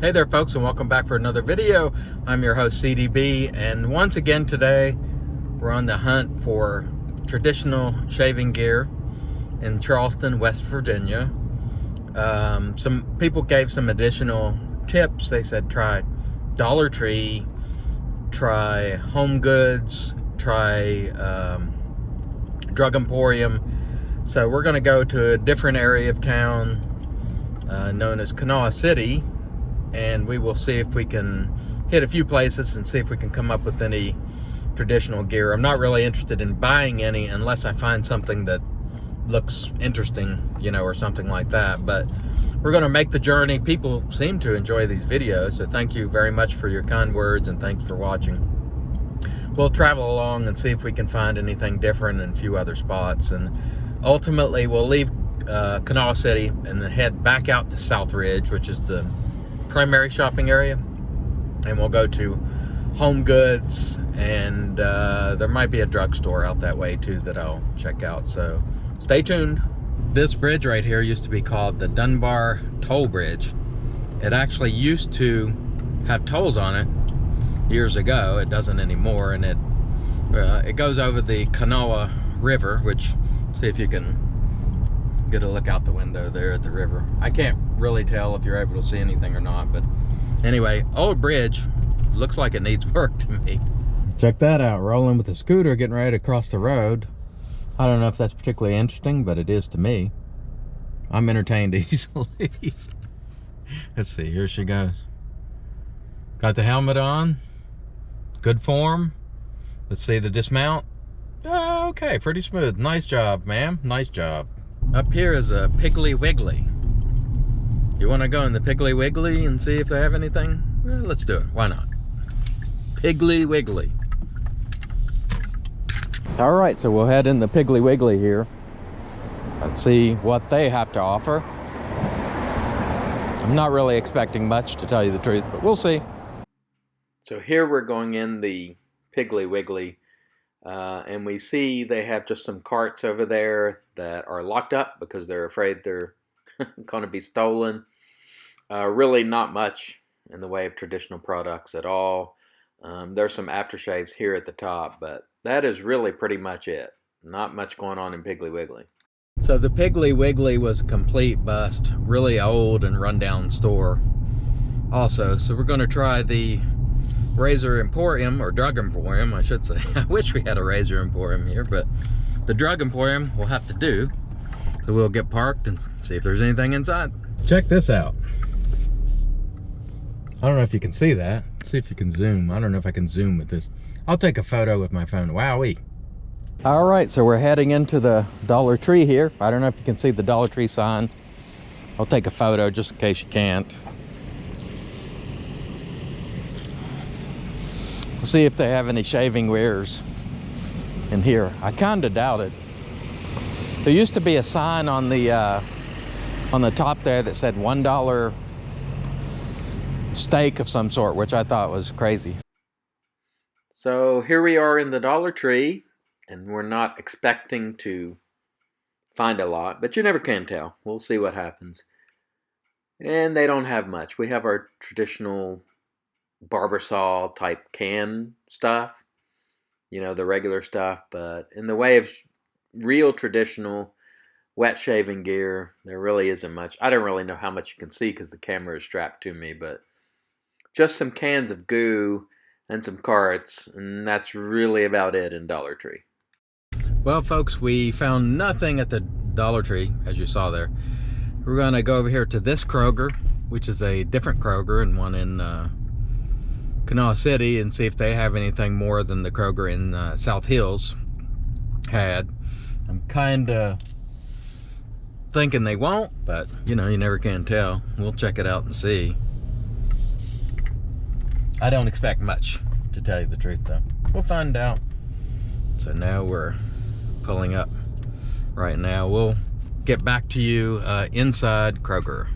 Hey there folks, and welcome back for another video. I'm your host CDB, and once again today we're on the hunt for traditional shaving gear in Charleston, West Virginia. Some people gave some additional tips. They said try Dollar Tree, try Home Goods, try Drug Emporium. So we're going to go to a different area of town known as Kanawha City, and we will see if we can hit a few places and see if we can come up with any traditional gear. I'm not really interested in buying any unless I find something that looks interesting, or something like that. But we're going to make the journey. People seem to enjoy these videos, so thank you very much for your kind words, and thanks for watching. We'll travel along and see if we can find anything different in a few other spots, and ultimately we'll leave Kanawha City and then head back out to Southridge, which is the primary shopping area, and we'll go to Home Goods, and there might be a drugstore out that way too that I'll check out, so stay tuned. This bridge right here used to be called the Dunbar Toll Bridge. It actually used to have tolls on it years ago. It doesn't anymore, and it goes over the Kanawha River, which, see if you can get a look out the window there at the river. I can't really tell if you're able to see anything or not, but anyway, old bridge, looks like it needs work to me. Check that out, rolling with a scooter, getting ready to cross the road. I don't know if that's particularly interesting, but it is to me. I'm entertained easily. Let's see, here she goes. Got the helmet on, good form. Let's see the dismount. Okay, pretty smooth. Nice job, ma'am, nice job. Up here is a Piggly Wiggly. You want to go in the Piggly Wiggly and see if they have anything? Well, let's do it. Why not? Piggly Wiggly. All right, so we'll head in the Piggly Wiggly here. Let's see what they have to offer. I'm not really expecting much, to tell you the truth, but we'll see. So here we're going in the Piggly Wiggly. And we see they have just some carts over there that are locked up because they're afraid they're going to be stolen. Really not much in the way of traditional products at all. There's some aftershaves here at the top, but that is really pretty much it. Not much going on in Piggly Wiggly. So the Piggly Wiggly was a complete bust. Really old and rundown store also. So we're going to try the Razor Emporium, or Drug Emporium, I should say. I wish we had a Razor Emporium here, but the Drug Emporium will have to do. So we'll get parked and see if there's anything inside. Check this out. I don't know if you can see that. Let's see if you can zoom. I don't know if I can zoom with this. I'll take a photo with my phone. Wowee. All right, so we're heading into the Dollar Tree here. I don't know if you can see the Dollar Tree sign. I'll take a photo just in case you can't. See if they have any shaving wares in here. I kind of doubt it. There used to be a sign on the top there that said $1 steak of some sort, which I thought was crazy. So here we are in the Dollar Tree, and we're not expecting to find a lot, but you never can tell. We'll see what happens. And they don't have much. We have our traditional barber saw type can stuff, the regular stuff, but in the way of real traditional wet shaving gear, there really isn't much. I don't really know how much you can see because the camera is strapped to me, but just some cans of goo and some carts, and that's really about it in Dollar Tree. Well, folks, we found nothing at the Dollar Tree, as you saw there. We're going to go over here to this Kroger, which is a different Kroger and one in Kanawha City, and see if they have anything more than the Kroger in South Hills had. I'm kind of thinking they won't, but you never can tell. We'll check it out and see. I don't expect much, to tell you the truth, though. We'll find out. So now we're pulling up right now. We'll get back to you inside Kroger.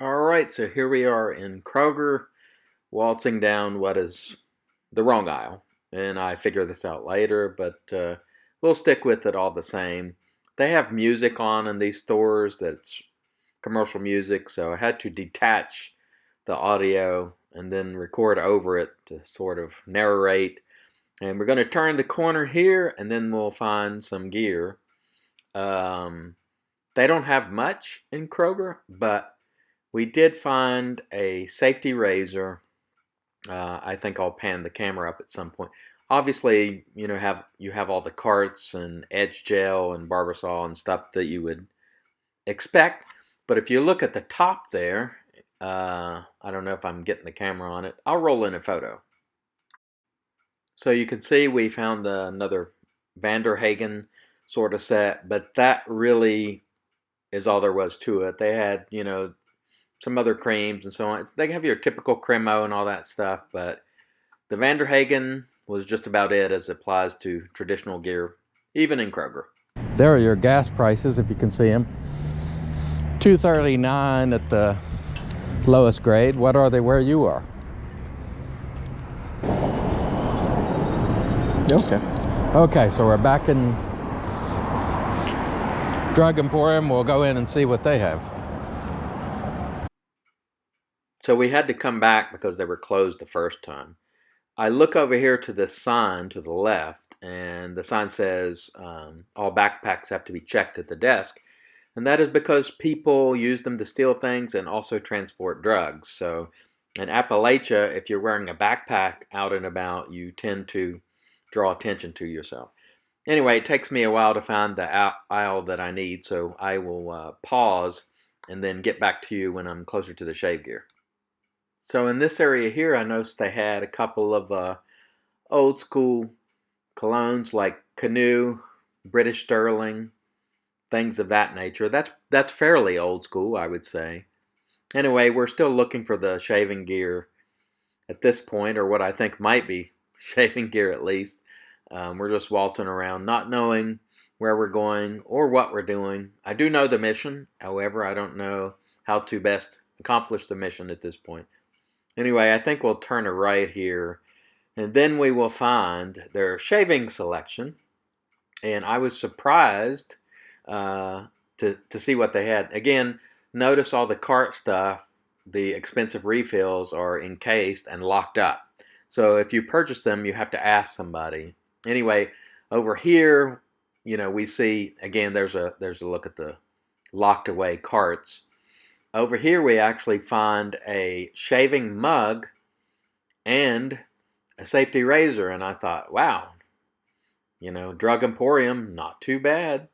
All right, so here we are in Kroger, waltzing down what is the wrong aisle. And I figure this out later, but we'll stick with it all the same. They have music on in these stores that's commercial music, so I had to detach the audio and then record over it to sort of narrate. And we're going to turn the corner here, and then we'll find some gear. They don't have much in Kroger, but we did find a safety razor. I think I'll pan the camera up at some point. Obviously, you have all the carts and edge gel and Barbasol and stuff that you would expect. But if you look at the top there, I don't know if I'm getting the camera on it. I'll roll in a photo. So you can see we found another Vanderhagen sort of set, but that really is all there was to it. They had, some other creams and so on. They have your typical Cremo and all that stuff, but the Vanderhagen was just about it as it applies to traditional gear, even in Kroger. There are your gas prices, if you can see them. $2.39 at the lowest grade. What are they where you are? Okay, so we're back in Drug Emporium. We'll go in and see what they have. So we had to come back because they were closed the first time. I look over here to this sign to the left, and the sign says all backpacks have to be checked at the desk. And that is because people use them to steal things and also transport drugs. So in Appalachia, if you're wearing a backpack out and about, you tend to draw attention to yourself. Anyway, it takes me a while to find the aisle that I need, so I will pause and then get back to you when I'm closer to the shave gear. So in this area here, I noticed they had a couple of old school colognes like Canoe, British Sterling, things of that nature. That's fairly old school, I would say. Anyway, we're still looking for the shaving gear at this point, or what I think might be shaving gear at least. We're just waltzing around, not knowing where we're going or what we're doing. I do know the mission. However, I don't know how to best accomplish the mission at this point. Anyway, I think we'll turn a right here, and then we will find their shaving selection. And I was surprised to see what they had. Again, notice all the cart stuff, the expensive refills are encased and locked up. So if you purchase them, you have to ask somebody. Anyway, over here, we see, again, there's a look at the locked away carts. Over here, we actually find a shaving mug and a safety razor. And I thought, wow, Drug Emporium, not too bad.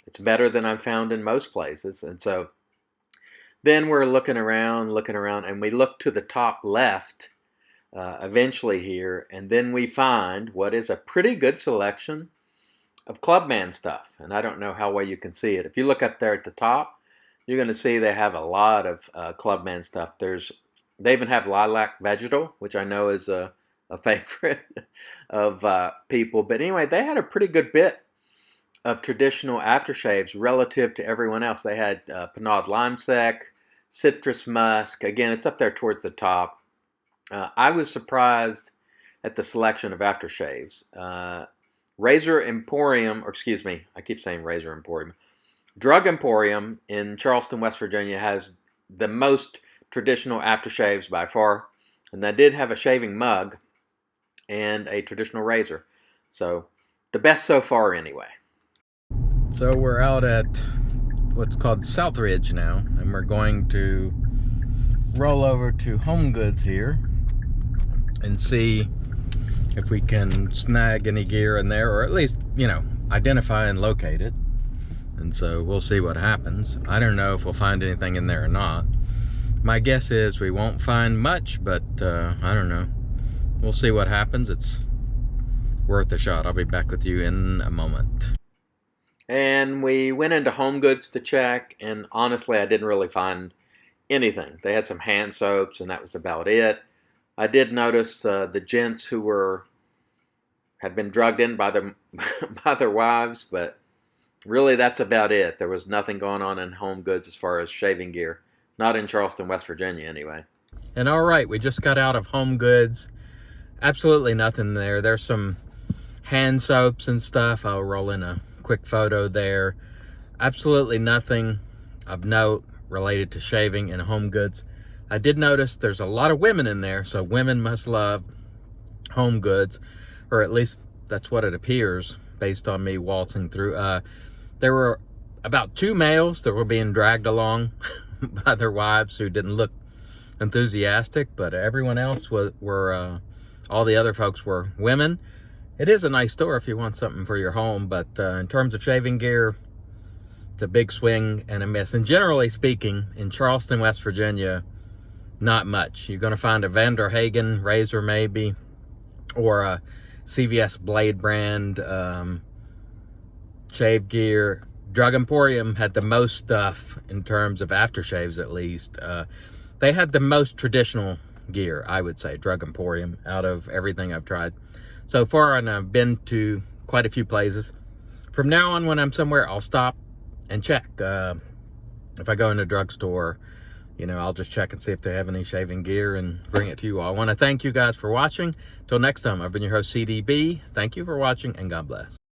It's better than I've found in most places. And so then we're looking around, and we look to the top left eventually here, and then we find what is a pretty good selection of Clubman stuff. And I don't know how well you can see it. If you look up there at the top, you're going to see they have a lot of Clubman stuff. They even have Lilac Vegetal, which I know is a favorite of people. But anyway, they had a pretty good bit of traditional aftershaves relative to everyone else. They had Pinot Limesec, Citrus Musk. Again, it's up there towards the top. I was surprised at the selection of aftershaves. Razor Emporium, or excuse me, I keep saying Razor Emporium. Drug Emporium in Charleston, West Virginia has the most traditional aftershaves by far. And they did have a shaving mug and a traditional razor. So the best so far anyway. So we're out at what's called Southridge now, and we're going to roll over to Home Goods here and see if we can snag any gear in there, or at least, identify and locate it. And so we'll see what happens. I don't know if we'll find anything in there or not. My guess is we won't find much, but I don't know. We'll see what happens. It's worth a shot. I'll be back with you in a moment. And we went into Home Goods to check, and honestly, I didn't really find anything. They had some hand soaps, and that was about it. I did notice the gents who had been drugged in by their wives, but really that's about it. There was nothing going on in Home Goods as far as shaving gear. Not in Charleston, West Virginia, anyway. And all right, we just got out of Home Goods. Absolutely nothing there. There's some hand soaps and stuff. I'll roll in a quick photo there. Absolutely nothing of note related to shaving in Home Goods. I did notice there's a lot of women in there, so women must love home goods, or at least that's what it appears based on me waltzing through. There were about 2 males that were being dragged along by their wives who didn't look enthusiastic, but everyone else were all the other folks were women. It is a nice store if you want something for your home, but in terms of shaving gear, it's a big swing and a miss. And generally speaking, in Charleston, West Virginia, not much. You're going to find a Van der Hagen razor maybe, or a CVS Blade brand shave gear. Drug Emporium had the most stuff in terms of aftershaves, at least. They had the most traditional gear, I would say, Drug Emporium, out of everything I've tried so far, and I've been to quite a few places. From now on, when I'm somewhere, I'll stop and check. If I go in a drugstore, I'll just check and see if they have any shaving gear and bring it to you all. I want to thank you guys for watching. Till next time, I've been your host, CDB. Thank you for watching, and God bless.